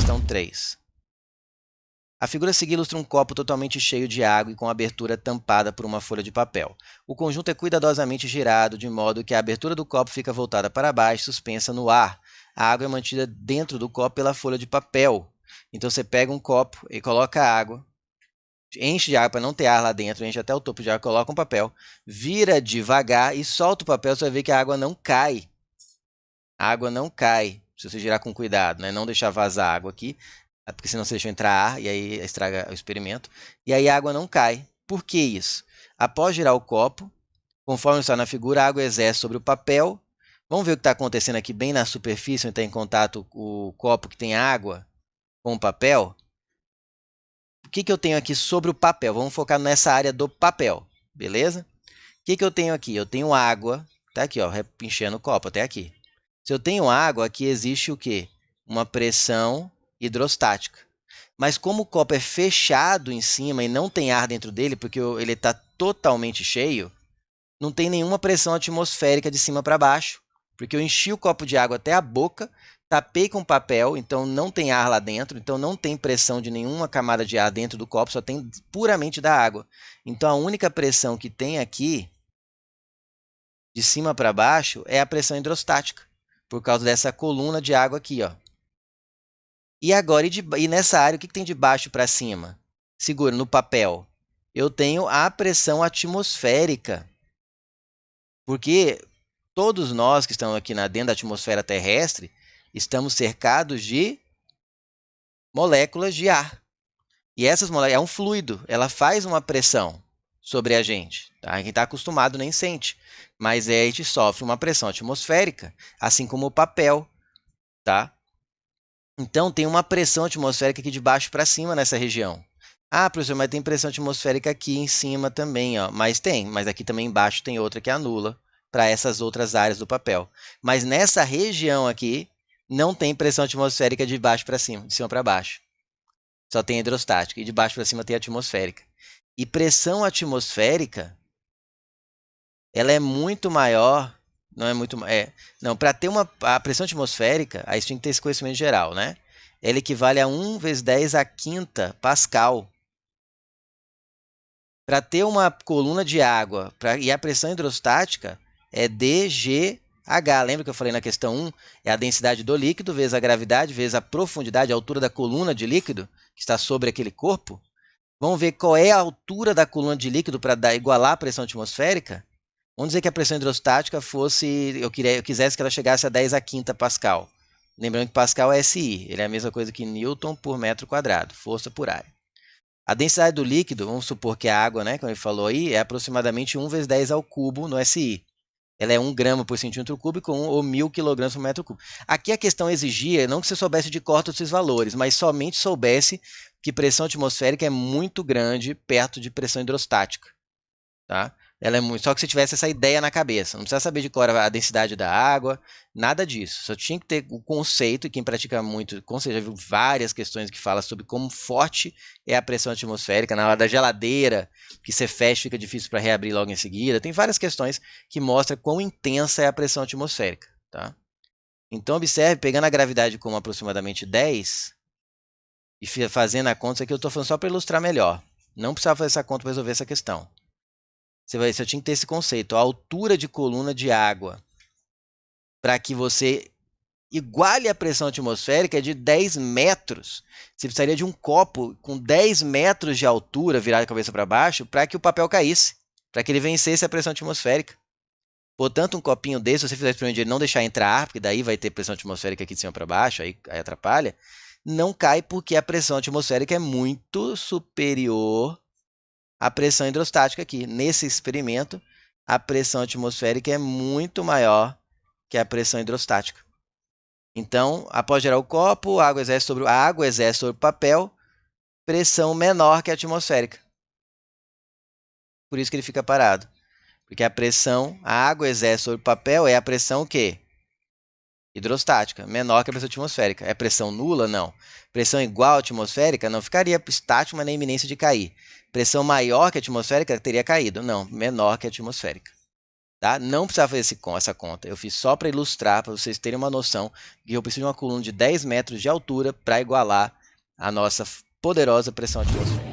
questão 3. A figura a seguir ilustra um copo totalmente cheio de água e com a abertura tampada por uma folha de papel. O conjunto é cuidadosamente girado, de modo que a abertura do copo fica voltada para baixo, suspensa no ar. A água é mantida dentro do copo pela folha de papel. Então, você pega um copo e coloca água, enche de água para não ter ar lá dentro, enche até o topo de água, coloca um papel, vira devagar e solta o papel, você vai ver que a água não cai. A água não cai, se você girar com cuidado, né? Não deixar vazar água aqui, porque senão você deixa entrar ar e aí estraga o experimento. E aí a água não cai. Por que isso? Após girar o copo, conforme está na figura, a água exerce sobre o papel. Vamos ver o que está acontecendo aqui bem na superfície, onde está em contato o copo que tem água com o papel. O que eu tenho aqui sobre o papel? Vamos focar nessa área do papel, beleza? O que eu tenho aqui? Eu tenho água, tá aqui, ó, enchendo o copo até aqui. Se eu tenho água, aqui existe o quê? Uma pressão hidrostática. Mas como o copo é fechado em cima e não tem ar dentro dele, porque ele está totalmente cheio, não tem nenhuma pressão atmosférica de cima para baixo, porque eu enchi o copo de água até a boca, tapei com papel, então não tem ar lá dentro, então não tem pressão de nenhuma camada de ar dentro do copo, só tem puramente da água. Então a única pressão que tem aqui, de cima para baixo, é a pressão hidrostática, por causa dessa coluna de água aqui, ó. E agora, e nessa área, o que tem de baixo para cima? Segura, no papel. Eu tenho a pressão atmosférica. Porque todos nós que estamos aqui dentro da atmosfera terrestre, estamos cercados de moléculas de ar. E essas moléculas, é um fluido, ela faz uma pressão sobre a gente. Tá? Quem está acostumado nem sente. Mas a gente sofre uma pressão atmosférica, assim como o papel. Tá? Então, tem uma pressão atmosférica aqui de baixo para cima nessa região. Ah, professor, mas tem pressão atmosférica aqui em cima também, ó. Mas tem, mas aqui também embaixo tem outra que anula para essas outras áreas do papel. Mas nessa região aqui, não tem pressão atmosférica de baixo para cima, de cima para baixo. Só tem hidrostática, e de baixo para cima tem atmosférica. E pressão atmosférica, ela é muito maior, não é muito, não, para ter a pressão atmosférica, aí você tem que ter esse conhecimento geral, né? Ela equivale a 1 vezes 10 à quinta Pascal. Para ter uma coluna de água e a pressão hidrostática é dGH. Lembra que eu falei na questão 1? É a densidade do líquido vezes a gravidade vezes a profundidade, a altura da coluna de líquido que está sobre aquele corpo. Vamos ver qual é a altura da coluna de líquido para igualar a pressão atmosférica? Vamos dizer que a pressão hidrostática fosse, eu quisesse que ela chegasse a 10 à quinta Pascal. Lembrando que Pascal é SI, ele é a mesma coisa que Newton por metro quadrado, força por área. A densidade do líquido, vamos supor que a água, né, como ele falou aí, é aproximadamente 1 vezes 10 ao cubo no SI. Ela é 1 grama por centímetro cúbico ou 1000 kg por metro cúbico. Aqui a questão exigia não que você soubesse de cor todos esses valores, mas somente soubesse que pressão atmosférica é muito grande perto de pressão hidrostática. Tá? Ela é muito, só que se tivesse essa ideia na cabeça, não precisa saber de cor a densidade da água, nada disso. Só tinha que ter o conceito, e quem pratica muito, com certeza já viu várias questões que falam sobre como forte é a pressão atmosférica, na hora da geladeira, que você fecha fica difícil para reabrir logo em seguida. Tem várias questões que mostram quão intensa é a pressão atmosférica. Tá? Então observe, pegando a gravidade como aproximadamente 10, e fazendo a conta, isso aqui eu estou falando só para ilustrar melhor. Não precisava fazer essa conta para resolver essa questão. Você tinha que ter esse conceito, a altura de coluna de água, para que você iguale a pressão atmosférica é de 10 metros. Você precisaria de um copo com 10 metros de altura, virado de cabeça para baixo, para que o papel caísse, para que ele vencesse a pressão atmosférica. Portanto, um copinho desse, se você fizer o experimento de não deixar entrar ar, porque daí vai ter pressão atmosférica aqui de cima para baixo, aí atrapalha, não cai porque a pressão atmosférica é muito superior a pressão hidrostática aqui. Nesse experimento, a pressão atmosférica é muito maior que a pressão hidrostática. Então, após gerar o copo, a água exerce sobre o papel pressão menor que a atmosférica. Por isso que ele fica parado. Porque a água exerce sobre o papel é a pressão o quê? Hidrostática, menor que a pressão atmosférica. É pressão nula? Não. Pressão igual à atmosférica? Não ficaria estático, mas na iminência de cair. Pressão maior que a atmosférica teria caído? Não, menor que a atmosférica. Tá? Não precisava fazer essa conta. Eu fiz só para ilustrar, para vocês terem uma noção que eu preciso de uma coluna de 10 metros de altura para igualar a nossa poderosa pressão atmosférica.